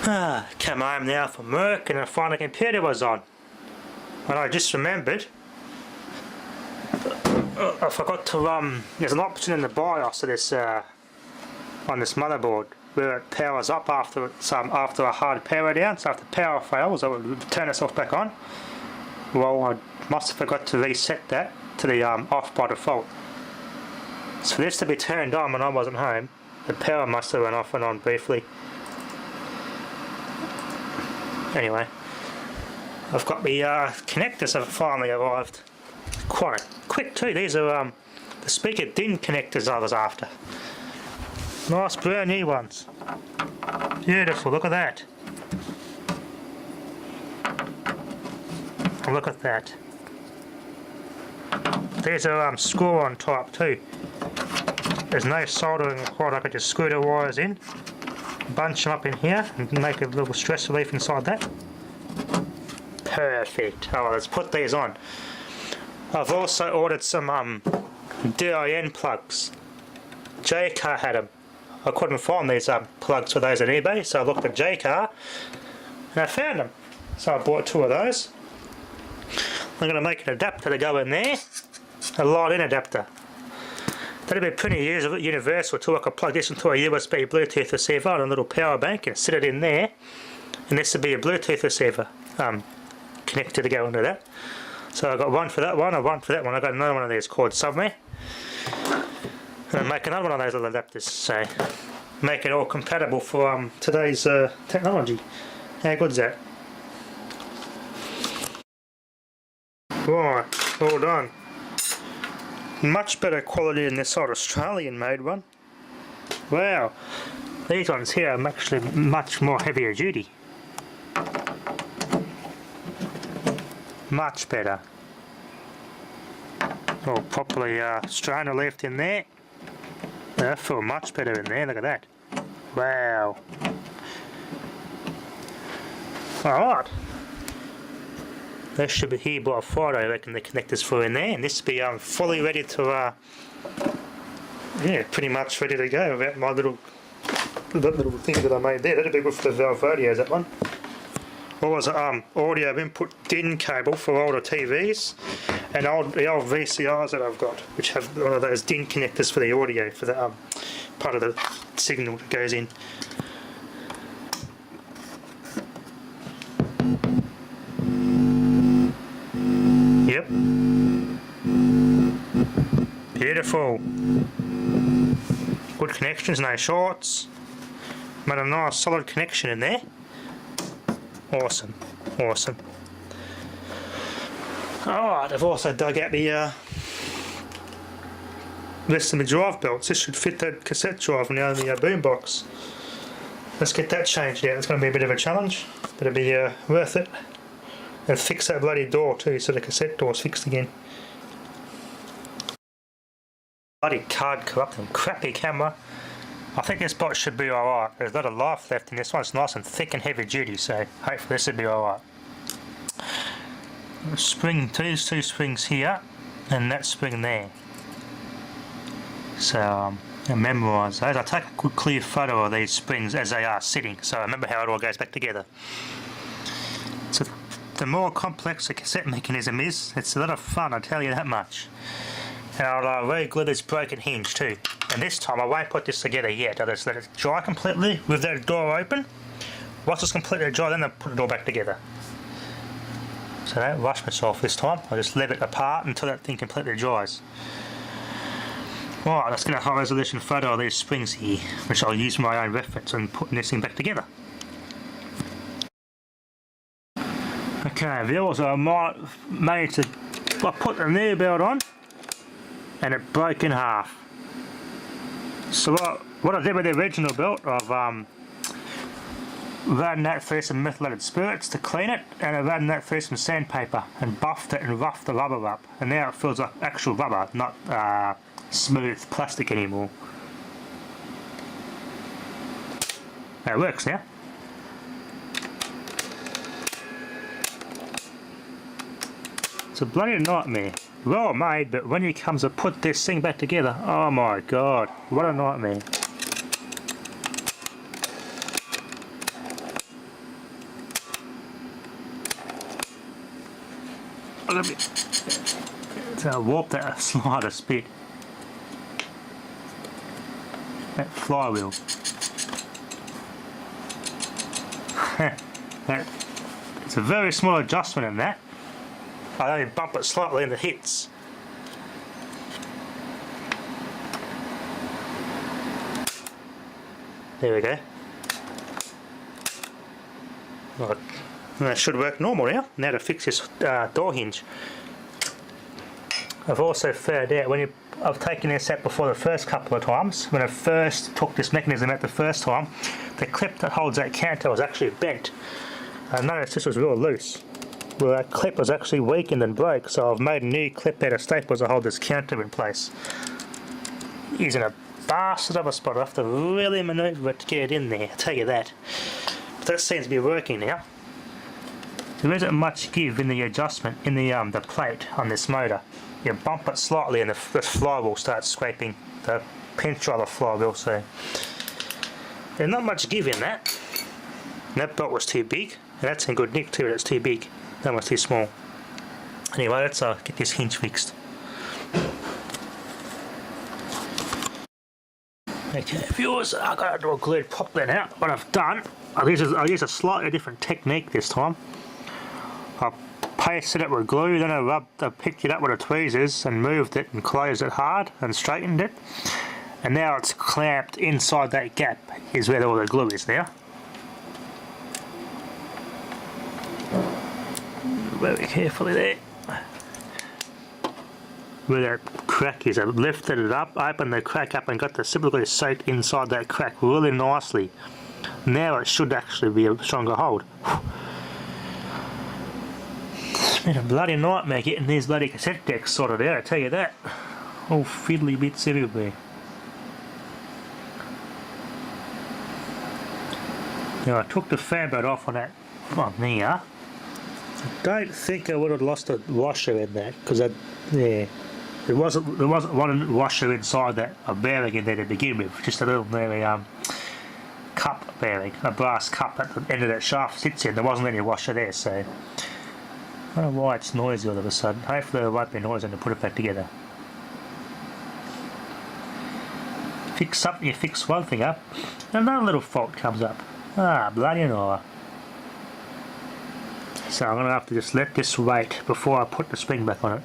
Come home now from work and I find the computer was on. And I just remembered I forgot to there's an option in the BIOS of this on this motherboard where it powers up after after a hard power down, so if the power fails it will turn itself back on. Well, I must have forgot to reset that to the off by default. So for this to be turned on when I wasn't home, the power must have went off and on briefly. Anyway, I've got the connectors have finally arrived. Quite quick too. These are the speaker DIN connectors I was after. Nice brand new ones. Beautiful, look at that. Look at that. These are screw-on type too. There's no soldering required. I could just screw the wires in, bunch them up in here and make a little stress relief inside that. Perfect. Oh, let's put these on. I've also ordered some DIN plugs. J-Car had them. I couldn't find these plugs for those on eBay, so I looked at J-Car and I found them. So I bought 2 of those. I'm going to make an adapter to go in there, a light-in adapter. That'll be pretty universal too. I could plug this into a USB Bluetooth receiver on a little power bank and sit it in there, and this would be a Bluetooth receiver connected to go into that. So I've got one for that one and one for that one. I've got another one of these cords somewhere. And I'll make another one of those little adapters, so make it all compatible for today's technology. How good's that? Right, all done. Much better quality than this old Australian made one. Wow, these ones here are actually much more heavier duty. Much better. All properly strain relieved in there. I feel much better in there, look at that. Wow. Alright. They should be here by Friday, I reckon the connectors for in there, and this will be fully ready to, yeah, pretty much ready to go without my little thing that I made there. That'll be good for the Valve radios, that one. What was it? Audio input DIN cable for older TVs, and the old VCRs that I've got, which have one of those DIN connectors for the audio, for the part of the signal that goes in. Yep. Beautiful. Good connections, no shorts. Made a nice solid connection in there. Awesome, awesome. Alright, I've also dug out the rest of the drive belts. This should fit that cassette drive and the Boombox. Let's get that changed out. It's going to be a bit of a challenge, but it'll be worth it. And fix that bloody door too, so the cassette door's fixed again. Bloody card corrupting crappy camera. I think this box should be alright. There's a lot of life left in this one. It's nice and thick and heavy duty, so hopefully this will be alright. Spring, two springs here, and that spring there. So I memorise those. I'll take a good clear photo of these springs as they are sitting, so I remember how it all goes back together. So the more complex the cassette mechanism is, it's a lot of fun, I tell you that much. And I'll re-glue this broken hinge too. And this time I won't put this together yet. I'll just let it dry completely with that door open. Once it's completely dry, then I'll put it all back together. So I don't rush myself this time. I'll just leave it apart until that thing completely dries. Right, let's get a high resolution photo of these springs here, which I'll use for my own reference in putting this thing back together. Okay, viewers, I managed to put the new belt on, and it broke in half. So what I did with the original belt, I've ran that through some methylated spirits to clean it, and I ran that through some sandpaper and buffed it and roughed the rubber up, and now it feels like actual rubber, not smooth plastic anymore. It works now. It's a bloody nightmare. Well made, but when he comes to put this thing back together, oh my god, what a nightmare. So warp that slightest bit. That flywheel. It's a very small adjustment in that. I only bump it slightly and it hits. There we go. Right. That should work normal now. Now to fix this door hinge. I've also found out when I've taken this out before the first couple of times. When I first took this mechanism out the first time, the clip that holds that counter was actually bent. I noticed this was real loose. Well, that clip was actually weakened and broke, so I've made a new clip out of staples to hold this counter in place. Using a bastard of a spot, I have to really manoeuvre it to get it in there, I'll tell you that. But that seems to be working now. There isn't much give in the adjustment in the plate on this motor. You bump it slightly and the flywheel starts scraping the pinch roller flywheel, so there's not much give in that. And that bolt was too big, and that's in good nick too, but it's too big. That was too small. Anyway, let's get this hinge fixed. Okay, viewers, I've got to do a glued pop that out. What I've done, I'll use a slightly different technique this time. I pasted it with glue, then I picked it up with the tweezers and moved it and closed it hard and straightened it. And now it's clamped inside that gap, is where all the glue is now. Very carefully there. Where that crack is, I lifted it up, opened the crack up and got the super glue soaked inside that crack really nicely. Now it should actually be a stronger hold. It's been a bloody nightmare getting these bloody cassette decks sorted out, I tell you that. All fiddly bits everywhere. Now I took the fan belt off on that on there. I don't think I would have lost a washer in that, because there wasn't one washer inside that, a bearing in there to begin with, just a little cup bearing, a brass cup at the end of that shaft sits in. There wasn't any washer there, so I don't know why it's noisy all of a sudden. Hopefully there won't be noise when I put it back together. Fix something, you fix one thing up, and another little fault comes up. Ah, bloody hell. So I'm going to have to just let this wait before I put the spring back on it.